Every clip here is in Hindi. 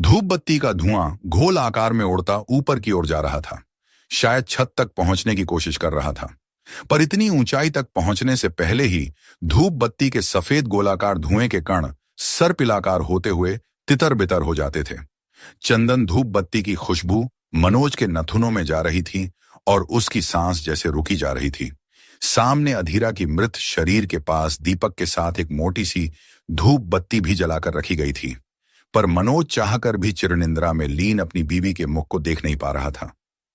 धूप बत्ती का धुआं गोल आकार में उड़ता ऊपर की ओर जा रहा था। शायद छत तक पहुंचने की कोशिश कर रहा था, पर इतनी ऊंचाई तक पहुंचने से पहले ही धूप बत्ती के सफेद गोलाकार धुएं के कण सर्पिलाकार होते हुए तितर बितर हो जाते थे। चंदन धूप बत्ती की खुशबू मनोज के नथुनों में जा रही थी और उसकी सांस जैसे रुकी जा रही थी। सामने अधीरा की मृत शरीर के पास दीपक के साथ एक मोटी सी धूप बत्ती भी जलाकर रखी गई थी, पर मनोज चाहकर भी चिरनिंद्रा में लीन अपनी बीवी के मुख को देख नहीं पा रहा था।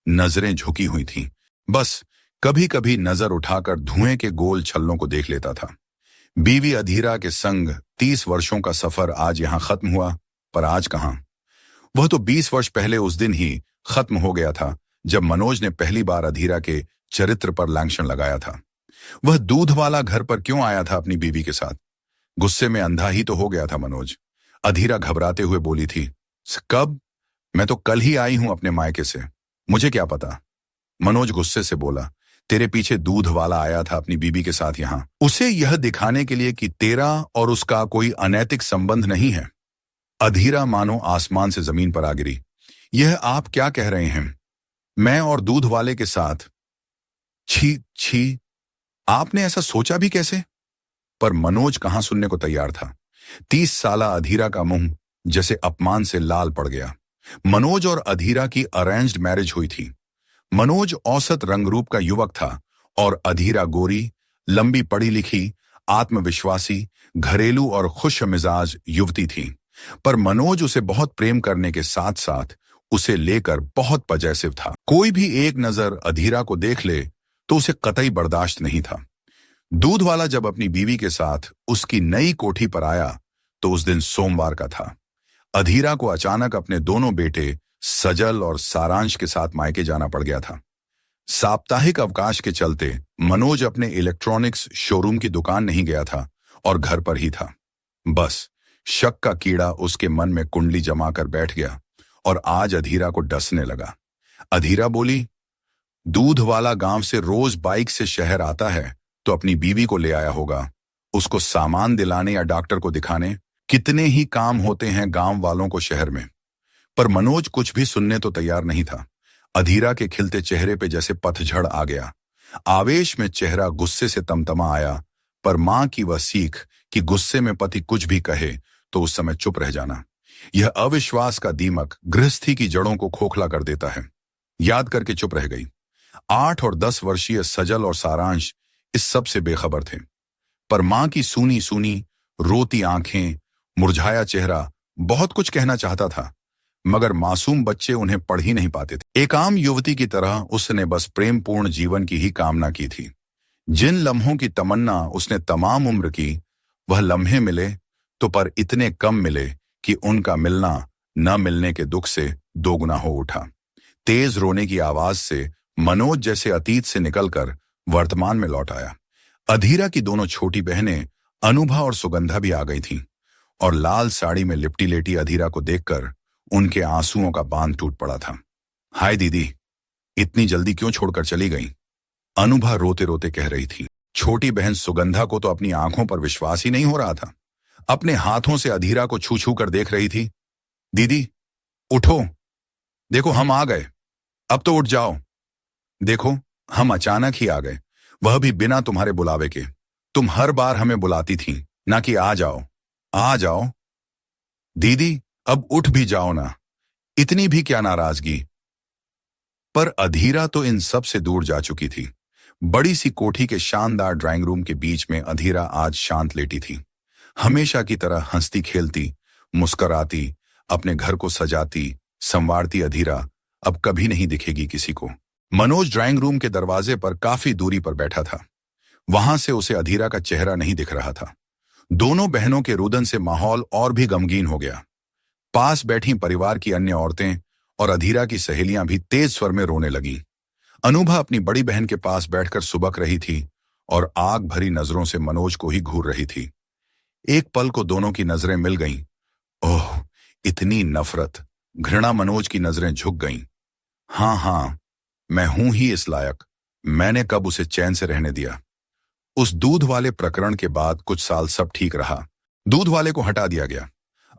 नजरें झुकी हुई थीं। बस कभी कभी नजर उठाकर धुएं के गोल छल्लों को देख लेता था। बीवी अधीरा के संग 30 वर्षों का सफर आज यहां खत्म हुआ, पर आज कहां? वह तो 20 वर्ष पहले उस दिन ही खत्म हो गया था जब मनोज ने पहली बार अधीरा के चरित्र पर लांछन लगाया था। वह दूध वाला घर पर क्यों आया था अपनी बीवी के साथ? गुस्से में अंधा ही तो हो गया था मनोज। अधीरा घबराते हुए बोली थी, कब? मैं तो कल ही आई हूं अपने मायके से, मुझे क्या पता? मनोज गुस्से से बोला, तेरे पीछे दूध वाला आया था अपनी बीबी के साथ यहां, उसे यह दिखाने के लिए कि तेरा और उसका कोई अनैतिक संबंध नहीं है। अधीरा मानो आसमान से जमीन पर आ गिरी। यह आप क्या कह रहे हैं? मैं और दूध वाले के साथ? छी छी, आपने ऐसा सोचा भी कैसे? पर मनोज कहां सुनने को तैयार था। 30 साला अधीरा का मुंह जैसे अपमान से लाल पड़ गया। मनोज और अधीरा की अरेंज्ड मैरिज हुई थी। मनोज औसत रंगरूप का युवक था और अधीरा गोरी, लंबी पढ़ी लिखी, आत्मविश्वासी, घरेलू और खुश मिजाज युवती थी। पर मनोज उसे बहुत प्रेम करने के साथ साथ उसे लेकर बहुत पजेसिव था। कोई भी एक नजर अधीरा को देख ले तो उसे कतई बर्दाश्त नहीं था। दूध वाला जब अपनी बीवी के साथ उसकी नई कोठी पर आया तो उस दिन सोमवार का था। अधीरा को अचानक अपने दोनों बेटे सजल और सारांश के साथ मायके जाना पड़ गया था। साप्ताहिक अवकाश के चलते मनोज अपने इलेक्ट्रॉनिक्स शोरूम की दुकान नहीं गया था और घर पर ही था। बस शक का कीड़ा उसके मन में कुंडली जमाकर बैठ गया और आज अधीरा को डसने लगा। अधीरा बोली, दूध वाला गांव से रोज बाइक से शहर आता है तो अपनी बीवी को ले आया होगा, उसको सामान दिलाने या डॉक्टर को दिखाने। कितने ही काम होते हैं गांव वालों को शहर में। पर मनोज कुछ भी सुनने तो तैयार नहीं था। अधीरा के खिलते चेहरे पे जैसे पतझड़ आ गया। आवेश में चेहरा गुस्से से तमतमा आया, पर मां की वह सीख कि गुस्से में पति कुछ भी कहे तो उस समय चुप रह जाना, यह अविश्वास का दीमक गृहस्थी की जड़ों को खोखला कर देता है, याद करके चुप रह गई। 8 और 10 वर्षीय सजल और सारांश इस सब से बेखबर थे, पर मां की सूनी सूनी रोती आंखें, मुरझाया चेहरा बहुत कुछ कहना चाहता था, मगर मासूम बच्चे उन्हें पढ़ ही नहीं पाते थे। एक आम युवती की तरह उसने बस प्रेमपूर्ण जीवन की ही कामना की थी। जिन लम्हों की तमन्ना उसने तमाम उम्र की, वह लम्हे मिले तो पर इतने कम मिले कि उनका मिलना न मिलने के दुख से दोगुना हो उठा। तेज रोने की आवाज से मनोज जैसे अतीत से निकलकर वर्तमान में लौट आया। अधीरा की दोनों छोटी बहनें अनुभा और सुगंधा भी आ गई थीं, और लाल साड़ी में लिपटी लेटी अधीरा को देखकर उनके आंसुओं का बांध टूट पड़ा था। हाय दीदी, इतनी जल्दी क्यों छोड़कर चली गई? अनुभा रोते रोते कह रही थी। छोटी बहन सुगंधा को तो अपनी आंखों पर विश्वास ही नहीं हो रहा था। अपने हाथों से अधीरा को छू छू कर देख रही थी। दीदी उठो, देखो हम आ गए, अब तो उठ जाओ। देखो हम अचानक ही आ गए, वह भी बिना तुम्हारे बुलावे के। तुम हर बार हमें बुलाती थी ना कि आ जाओ आ जाओ। दीदी अब उठ भी जाओ ना, इतनी भी क्या नाराजगी? पर अधीरा तो इन सब से दूर जा चुकी थी। बड़ी सी कोठी के शानदार ड्राइंग रूम के बीच में अधीरा आज शांत लेटी थी। हमेशा की तरह हंसती खेलती, मुस्कराती, अपने घर को सजाती संवारती अधीरा अब कभी नहीं दिखेगी किसी को। मनोज ड्राइंग रूम के दरवाजे पर काफी दूरी पर बैठा था। वहां से उसे अधीरा का चेहरा नहीं दिख रहा था। दोनों बहनों के रुदन से माहौल और भी गमगीन हो गया। पास बैठी परिवार की अन्य औरतें और अधीरा की सहेलियां भी तेज स्वर में रोने लगीं। अनुभा अपनी बड़ी बहन के पास बैठकर सुबक रही थी और आग भरी नजरों से मनोज को ही घूर रही थी। एक पल को दोनों की नजरें मिल गईं। ओह, इतनी नफरत, घृणा। मनोज की नजरें झुक गईं। हाँ, मैं हूं ही इस लायक। मैंने कब उसे चैन से रहने दिया? उस दूध वाले प्रकरण के बाद कुछ साल सब ठीक रहा। दूध वाले को हटा दिया गया।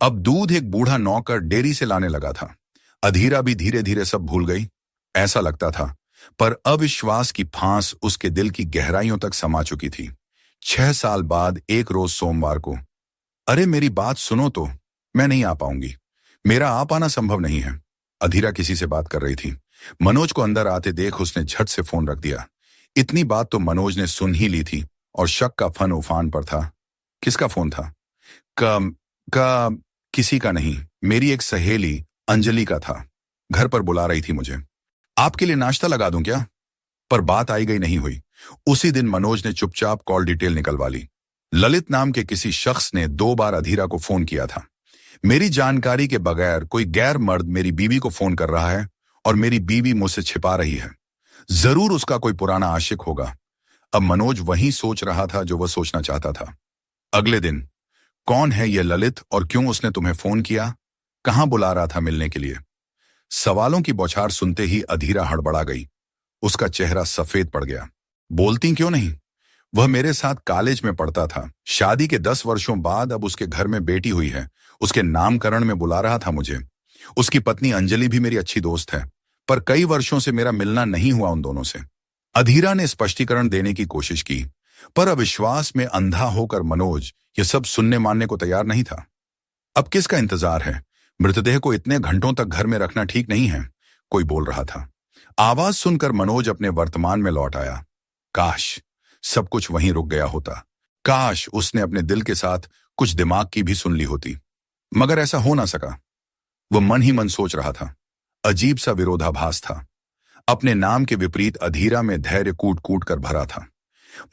अब दूध एक बूढ़ा नौकर डेयरी से लाने लगा था। अधीरा भी धीरे धीरे सब भूल गई, ऐसा लगता था। पर अविश्वास की फांस उसके दिल की गहराइयों तक समा चुकी थी। 6 साल बाद एक रोज सोमवार को, अरे मेरी बात सुनो तो, मैं नहीं आ पाऊंगी, मेरा आ पाना संभव नहीं है। अधीरा किसी से बात कर रही थी। मनोज को अंदर आते देख उसने झट से फोन रख दिया। इतनी बात तो मनोज ने सुन ही ली थी और शक का फन उफान पर था। किसका फोन था? का किसी का नहीं, मेरी एक सहेली अंजलि का था। घर पर बुला रही थी मुझे। आपके लिए नाश्ता लगा दूं क्या? पर बात आई गई नहीं हुई। उसी दिन मनोज ने चुपचाप कॉल डिटेल निकलवा ली। ललित नाम के किसी शख्स ने 2 बार अधीरा को फोन किया था। मेरी जानकारी के बगैर कोई गैर मर्द मेरी बीवी को फोन कर रहा है और मेरी बीवी मुझसे छिपा रही है। जरूर उसका कोई पुराना आशिक होगा। अब मनोज वही सोच रहा था जो वह सोचना चाहता था। अगले दिन, कौन है यह ललित और क्यों उसने तुम्हें फोन किया? कहां बुला रहा था मिलने के लिए? सवालों की बौछार सुनते ही अधीरा हड़बड़ा गई। उसका चेहरा सफेद पड़ गया। बोलती क्यों नहीं? वह मेरे साथ कॉलेज में पढ़ता था। शादी के 10 वर्षों बाद अब उसके घर में बेटी हुई है। उसके नामकरण में बुला रहा था मुझे। उसकी पत्नी अंजलि भी मेरी अच्छी दोस्त है, पर कई वर्षों से मेरा मिलना नहीं हुआ उन दोनों से। अधीरा ने स्पष्टीकरण देने की कोशिश की, पर अविश्वास में अंधा होकर मनोज यह सब सुनने मानने को तैयार नहीं था। अब किसका इंतजार है? मृतदेह को इतने घंटों तक घर में रखना ठीक नहीं है, कोई बोल रहा था। आवाज सुनकर मनोज अपने वर्तमान में लौट आया। काश सब कुछ वहीं रुक गया होता। काश उसने अपने दिल के साथ कुछ दिमाग की भी सुन ली होती, मगर ऐसा हो ना सका। वह मन ही मन सोच रहा था। अजीब सा विरोधाभास था। अपने नाम के विपरीत अधीरा में धैर्य कूट कूट कर भरा था।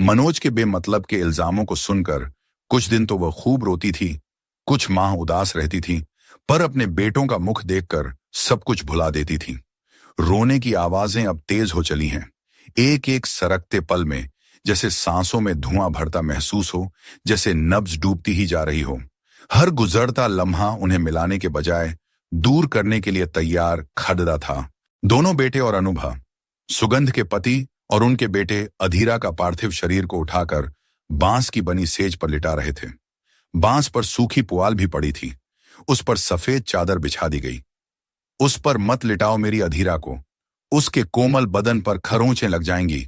मनोज के बेमतलब के इल्जामों को सुनकर कुछ दिन तो वह खूब रोती थी, कुछ माह उदास रहती थी, पर अपने बेटों का मुख देखकर सब कुछ भुला देती थी। रोने की आवाजें अब तेज हो चली हैं। एक एक सरकते पल में जैसे सांसों में धुआं भरता महसूस हो, जैसे नब्ज डूबती ही जा रही हो। हर गुजरता लम्हा उन्हें मिलाने के बजाय दूर करने के लिए तैयार खड़दा था। दोनों बेटे और अनुभा, सुगंध के पति और उनके बेटे अधीरा का पार्थिव शरीर को उठाकर बांस की बनी सेज पर लिटा रहे थे। बांस पर सूखी पुआल भी पड़ी थी। उस पर सफेद चादर बिछा दी गई। उस पर मत लिटाओ मेरी अधीरा को, उसके कोमल बदन पर खरोंचें लग जाएंगी।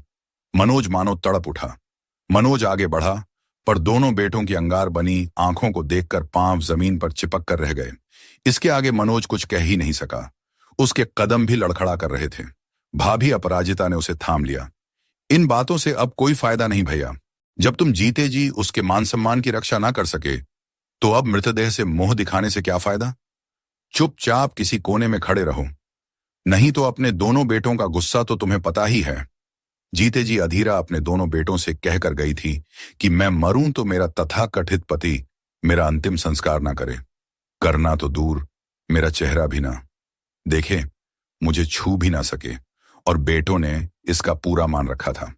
मनोज मानो तड़प उठा। मनोज आगे बढ़ा, पर दोनों बेटों की अंगार बनी आंखों को देखकर पांव जमीन पर चिपक कर रह गए। इसके आगे मनोज कुछ कह ही नहीं सका। उसके कदम भी लड़खड़ा कर रहे थे। भाभी अपराजिता ने उसे थाम लिया। इन बातों से अब कोई फायदा नहीं भैया। जब तुम जीते जी उसके मान सम्मान की रक्षा ना कर सके, तो अब मृतदेह से मुंह दिखाने से क्या फायदा? चुपचाप किसी कोने में खड़े रहो, नहीं तो अपने दोनों बेटों का गुस्सा तो तुम्हें पता ही है। जीते जी अधीरा अपने दोनों बेटों से कहकर गई थी कि मैं मरूं तो मेरा तथाकथित पति मेरा अंतिम संस्कार ना करे। करना तो दूर, मेरा चेहरा भी ना देखे, मुझे छू भी ना सके, और बेटों ने इसका पूरा मान रखा था।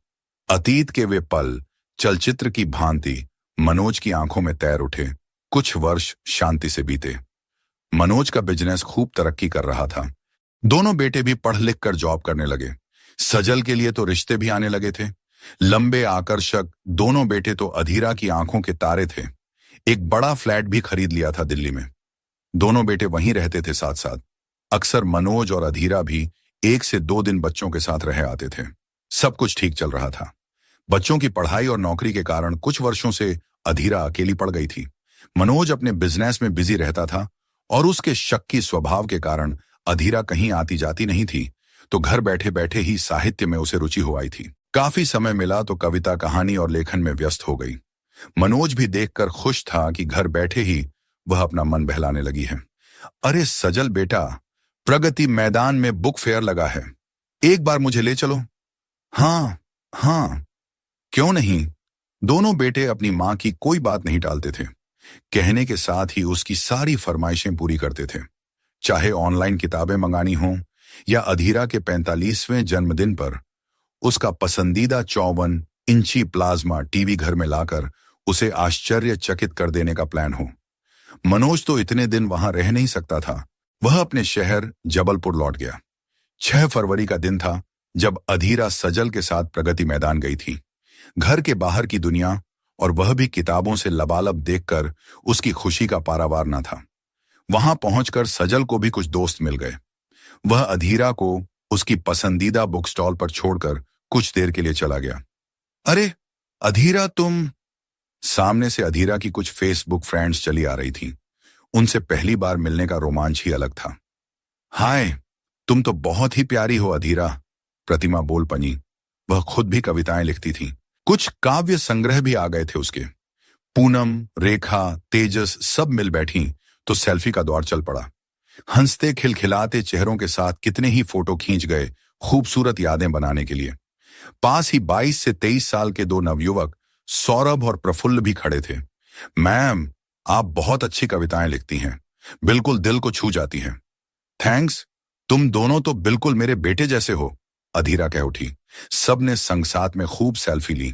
अतीत के वे पल चलचित्र की भांति मनोज की आंखों में तैर उठे। कुछ वर्ष शांति से बीते। मनोज का बिजनेस खूब तरक्की कर रहा था। दोनों बेटे भी पढ़ लिख कर जॉब करने लगे। सजल के लिए तो रिश्ते भी आने लगे थे। लंबे आकर्षक दोनों बेटे तो अधीरा की आंखों के तारे थे। एक बड़ा फ्लैट भी खरीद लिया था दिल्ली में। दोनों बेटे वहीं रहते थे साथ साथ। अक्सर मनोज और अधीरा भी 1 से 2 दिन बच्चों के साथ रह आते थे। सब कुछ ठीक चल रहा था। बच्चों की पढ़ाई और नौकरी के कारण कुछ वर्षों से अधीरा अकेली पड़ गई थी। मनोज अपने बिजनेस में बिजी रहता था और उसके शक्की स्वभाव के कारण अधीरा कहीं आती जाती नहीं थी, तो घर बैठे बैठे ही साहित्य में उसे रुचि हो आई थी। काफी समय मिला तो कविता, कहानी और लेखन में व्यस्त हो गई। मनोज भी देखकर खुश था कि घर बैठे ही वह अपना मन बहलाने लगी है। अरे सजल बेटा, प्रगति मैदान में बुक फेयर लगा है, एक बार मुझे ले चलो। हाँ हाँ, क्यों नहीं। दोनों बेटे अपनी मां की कोई बात नहीं टालते थे। कहने के साथ ही उसकी सारी फरमाइशें पूरी करते थे। चाहे ऑनलाइन किताबें मंगानी हों या अधीरा के 45वें जन्मदिन पर उसका पसंदीदा 54 इंची प्लाज्मा टीवी घर में लाकर उसे आश्चर्यचकित कर देने का प्लान हो। मनोज तो इतने दिन वहां रह नहीं सकता था। वह अपने शहर जबलपुर लौट गया। 6 फरवरी का दिन था जब अधीरा सजल के साथ प्रगति मैदान गई थी। घर के बाहर की दुनिया, और वह भी किताबों से लबालब देखकर, उसकी खुशी का पारावार न था। वहां पहुंचकर सजल को भी कुछ दोस्त मिल गए। वह अधीरा को उसकी पसंदीदा बुक स्टॉल पर छोड़कर कुछ देर के लिए चला गया। अरे अधीरा, तुम। सामने से अधीरा की कुछ फेसबुक फ्रेंड्स चली आ रही थीं। उनसे पहली बार मिलने का रोमांच ही अलग था। हाय, तुम तो बहुत ही प्यारी हो अधीरा, प्रतिमा बोल पनी। वह खुद भी कविताएं लिखती थी। कुछ काव्य संग्रह भी आ गए थे उसके। पूनम, रेखा, तेजस सब मिल बैठी तो सेल्फी का दौर चल पड़ा। हंसते खिलखिलाते चेहरों के साथ कितने ही फोटो खींच गए खूबसूरत यादें बनाने के लिए। पास ही 22 से 23 साल के दो नवयुवक सौरभ और प्रफुल्ल भी खड़े थे। मैम, आप बहुत अच्छी कविताएं लिखती हैं, बिल्कुल दिल को छू जाती हैं। थैंक्स, तुम दोनों तो बिल्कुल मेरे बेटे जैसे हो, अधीरा कह उठी। सबने संग साथ में खूब सेल्फी ली।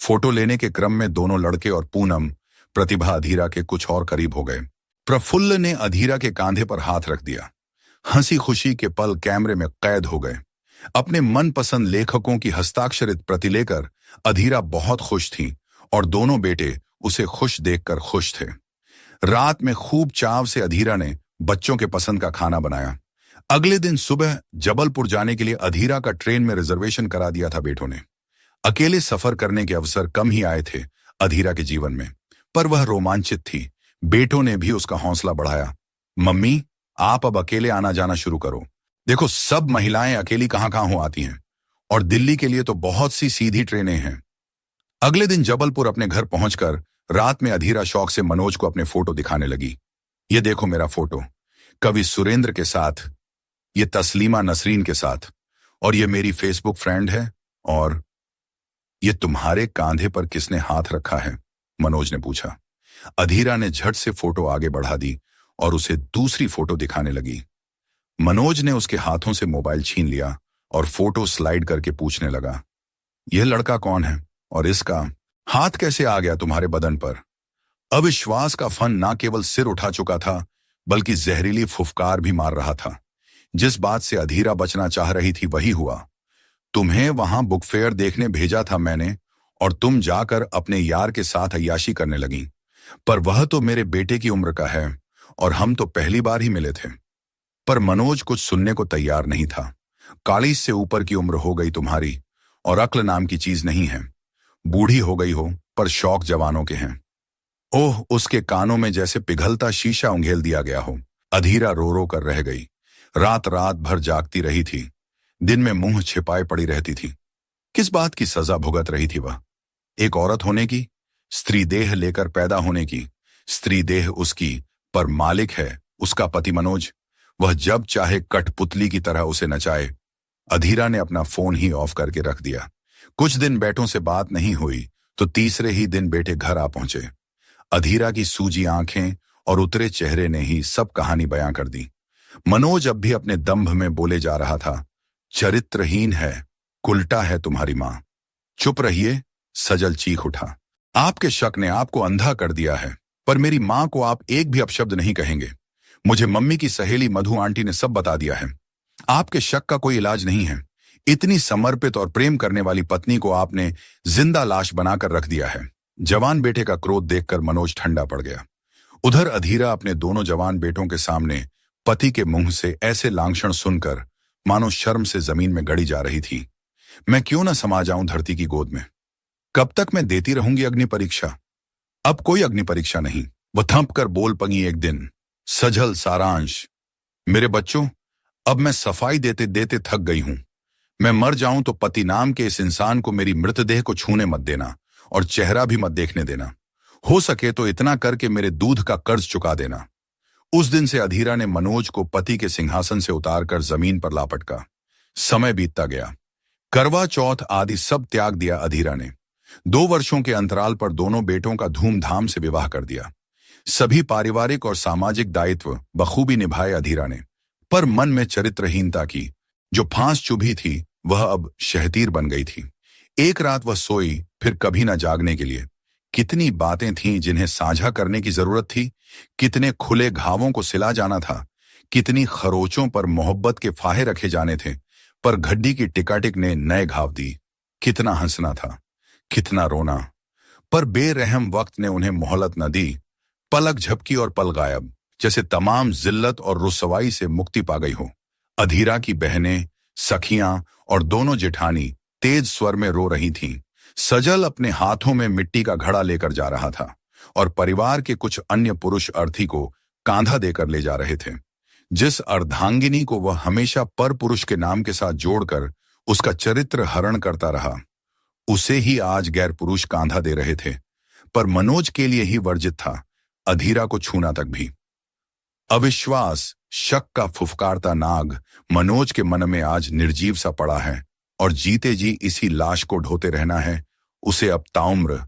फोटो लेने के क्रम में दोनों लड़के और पूनम, प्रतिभा अधीरा के कुछ और करीब हो गए। प्रफुल्ल ने अधीरा के कांधे पर हाथ रख दिया। हंसी खुशी के पल कैमरे में कैद हो गए। अपने मनपसंद लेखकों की हस्ताक्षरित प्रति लेकर अधीरा बहुत खुश थी और दोनों बेटे उसे खुश देखकर खुश थे। रात में खूब चाव से अधीरा ने बच्चों के पसंद का खाना बनाया। अगले दिन सुबह जबलपुर जाने के लिए अधीरा का ट्रेन में रिजर्वेशन करा दिया था बेटों ने। अकेले सफर करने के अवसर कम ही आए थे अधीरा के जीवन में, पर वह रोमांचित थी। बेटों ने भी उसका हौसला बढ़ाया। मम्मी, आप अब अकेले आना जाना शुरू करो। देखो, सब महिलाएं अकेली कहां कहां हो आती हैं, और दिल्ली के लिए तो बहुत सी सीधी ट्रेनें हैं। अगले दिन जबलपुर अपने घर पहुंचकर रात में अधीरा शौक से मनोज को अपने फोटो दिखाने लगी। ये देखो मेरा फोटो, कवि सुरेंद्र के साथ, ये तस्लीमा नसरीन के साथ, और ये मेरी फेसबुक फ्रेंड है। और ये तुम्हारे कांधे पर किसने हाथ रखा है? मनोज ने पूछा। अधीरा ने झट से फोटो आगे बढ़ा दी और उसे दूसरी फोटो दिखाने लगी। मनोज ने उसके हाथों से मोबाइल छीन लिया और फोटो स्लाइड करके पूछने लगा, यह लड़का कौन है और इसका हाथ कैसे आ गया तुम्हारे बदन पर? अविश्वास का फन ना केवल सिर उठा चुका था, बल्कि जहरीली फुफकार भी मार रहा था। जिस बात से अधीरा बचना चाह रही थी वही हुआ। तुम्हें वहां बुक फेयर देखने भेजा था मैंने, और तुम जाकर अपने यार के साथ अय्याशी करने लगी। पर वह तो मेरे बेटे की उम्र का है और हम तो पहली बार ही मिले थे। पर मनोज कुछ सुनने को तैयार नहीं था। 40 से ऊपर की उम्र हो गई तुम्हारी, और अक्ल नाम की चीज नहीं है। बूढ़ी हो गई हो, पर शौक जवानों के हैं। ओह, उसके कानों में जैसे पिघलता शीशा उंघेल दिया गया हो। अधीरा रो रो कर रह गई। रात रात भर जागती रही थी, दिन में मुंह छिपाए पड़ी रहती थी। किस बात की सजा भुगत रही थी वह? एक औरत होने की, स्त्री देह लेकर पैदा होने की। स्त्री देह उसकी, पर मालिक है उसका पति मनोज। वह जब चाहे कठपुतली की तरह उसे नचाए। अधीरा ने अपना फोन ही ऑफ करके रख दिया। कुछ दिन बेटों से बात नहीं हुई तो तीसरे ही दिन बेटे घर आ पहुंचे। अधीरा की सूजी आंखें और उतरे चेहरे ने ही सब कहानी बयां कर दी। मनोज अब भी अपने दंभ में बोले जा रहा था, चरित्रहीन है, कुलटा है तुम्हारी मां। चुप रहिए, सजल चीख उठा। आपके शक ने आपको अंधा कर दिया है, पर मेरी मां को आप एक भी अपशब्द नहीं कहेंगे। मुझे मम्मी की सहेली मधु आंटी ने सब बता दिया है। आपके शक का कोई इलाज नहीं है। इतनी समर्पित और प्रेम करने वाली पत्नी को आपने जिंदा लाश बनाकर रख दिया है। जवान बेटे का क्रोध देखकर मनोज ठंडा पड़ गया। उधर अधीरा अपने दोनों जवान बेटों के सामने पति के मुंह से ऐसे लांछन सुनकर मानो शर्म से जमीन में गड़ी जा रही थी। मैं क्यों ना समा जाऊं धरती की गोद में? कब तक मैं देती रहूंगी अग्नि परीक्षा? अब कोई अग्नि परीक्षा नहीं। वह थंप कर बोल पगी एक दिन, सजल सारांश। मेरे बच्चों, अब मैं सफाई देते देते थक गई हूं। मैं मर जाऊं तो पति नाम के इस इंसान को मेरी मृतदेह को छूने मत देना और चेहरा भी मत देखने देना। हो सके तो इतना करके मेरे दूध का कर्ज चुका देना। उस दिन से अधीरा ने मनोज को पति के सिंहासन से उतारकर जमीन पर लापटका। समय बीतता गया। करवा चौथ आदि सब त्याग दिया अधीरा ने। 2 वर्षों के अंतराल पर दोनों बेटों का धूमधाम से विवाह कर दिया। सभी पारिवारिक और सामाजिक दायित्व बखूबी निभाए अधीरा ने। पर मन में चरित्रहीनता की जो फांस चुभी थी वह अब शहतीर बन गई थी। एक रात वह सोई, फिर कभी न जागने के लिए। कितनी बातें थीं जिन्हें साझा करने की जरूरत थी, कितने खुले घावों को सिला जाना था, कितनी खरोचों पर मोहब्बत के फाहे रखे जाने थे, पर घड्डी की टिकाटिक ने नए घाव दी। कितना हंसना था, कितना रोना, पर बेरहम वक्त ने उन्हें मोहलत न दी। पलक झपकी और पल गायब। जैसे तमाम जिल्लत और रुसवाई से मुक्ति पा गई हो। अधीरा की बहनें, सखियां और दोनों जेठानी तेज स्वर में रो रही थीं। सजल अपने हाथों में मिट्टी का घड़ा लेकर जा रहा था और परिवार के कुछ अन्य पुरुष अर्थी को कांधा देकर ले जा रहे थे। जिस अर्धांगिनी को वह हमेशा पर पुरुष के नाम के साथ जोड़कर उसका चरित्र हरण करता रहा, उसे ही आज गैर पुरुष कांधा दे रहे थे। पर मनोज के लिए ही वर्जित था अधीरा को छूना तक भी। अविश्वास, शक का फुफकारता नाग मनोज के मन में आज निर्जीव सा पड़ा है और जीते जी इसी लाश को ढोते रहना है उसे अब ताउम्र